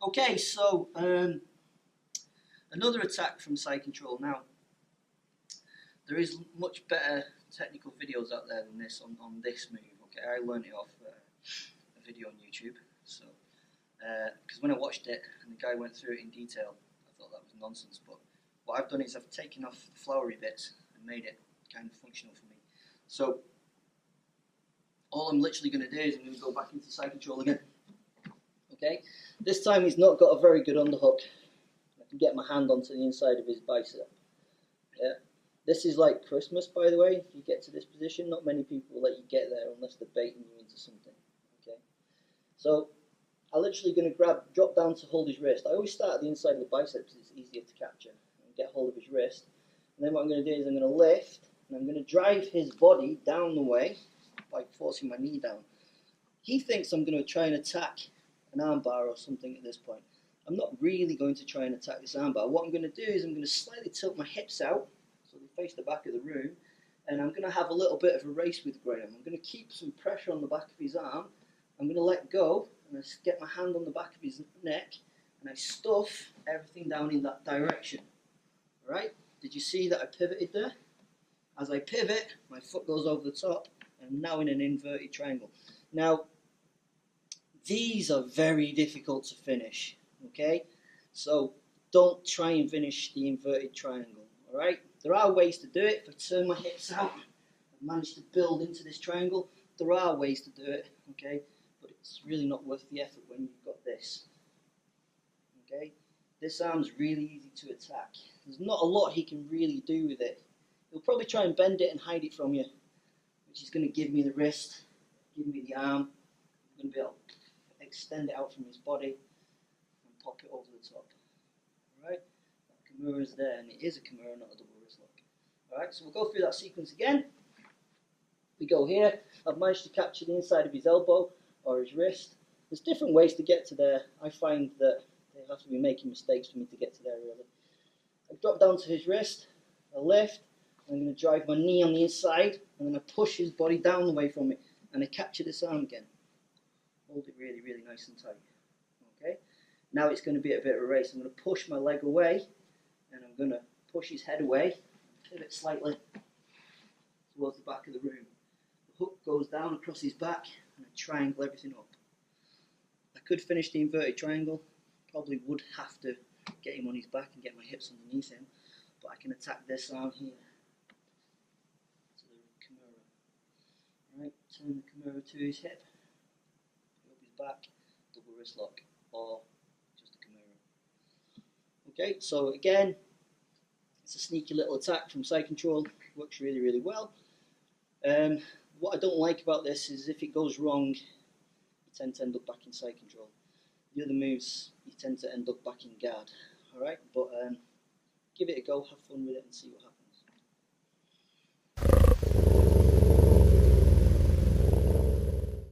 Okay, so another attack from side control. Now, there is much better technical videos out there than this on this move. Okay, I learned it off a video on YouTube. So, because when I watched it and the guy went through it in detail, I thought that was nonsense. But what I've done is I've taken off the flowery bits and made it kind of functional for me. So, all I'm literally going to do is I'm going to go back into side control again. Okay, this time he's not got a very good underhook. I can get my hand onto the inside of his bicep. Yeah, this is like Christmas, by the way. If you get to this position, not many people will let you get there unless they're baiting you into something. Okay, so I'm literally going to drop down to hold his wrist. I always start at the inside of the biceps; it's easier to capture and get hold of his wrist. And then what I'm going to do is I'm going to lift and I'm going to drive his body down the way by forcing my knee down. He thinks I'm going to try and attack an armbar or something at this point. I'm not really going to try and attack this armbar. What I'm going to do is I'm going to slightly tilt my hips out so they face the back of the room, and I'm going to have a little bit of a race with Graham. I'm going to keep some pressure on the back of his arm. I'm going to let go and I get my hand on the back of his neck and I stuff everything down in that direction. Alright? Did you see that I pivoted there? As I pivot, my foot goes over the top and I'm now in an inverted triangle. Now, these are very difficult to finish, okay? So don't try and finish the inverted triangle, all right? There are ways to do it. If I turn my hips out and manage to build into this triangle, there are ways to do it, okay? But it's really not worth the effort when you've got this, okay? This arm's really easy to attack. There's not a lot he can really do with it. He'll probably try and bend it and hide it from you, which is going to give me the wrist, give me the arm. I'm going to be able to extend it out from his body and pop it over the top. Alright, that Kimura is there, and it is a Kimura, not a double wrist lock. Alright, so we'll go through that sequence again. We go here. I've managed to capture the inside of his elbow or his wrist. There's different ways to get to there. I find that they have to be making mistakes for me to get to there, really. I drop down to his wrist, I lift, I'm going to drive my knee on the inside, and then I push his body down away from me, and I capture this arm again. Hold it really, really nice and tight. Okay. Now it's going to be a bit of a race. I'm going to push my leg away, and I'm going to push his head away, pivot slightly towards the back of the room. The hook goes down across his back, and I triangle everything up. I could finish the inverted triangle. Probably would have to get him on his back and get my hips underneath him, but I can attack this arm here. To the Kimura. Right, turn the Kimura to his hip. Back, double wrist lock, or just a Kimura. Okay, so again, it's a sneaky little attack from side control. Works really, really well. What I don't like about this is if it goes wrong, you tend to end up back in side control. The other moves, you tend to end up back in guard. Alright, but give it a go, have fun with it and see what happens.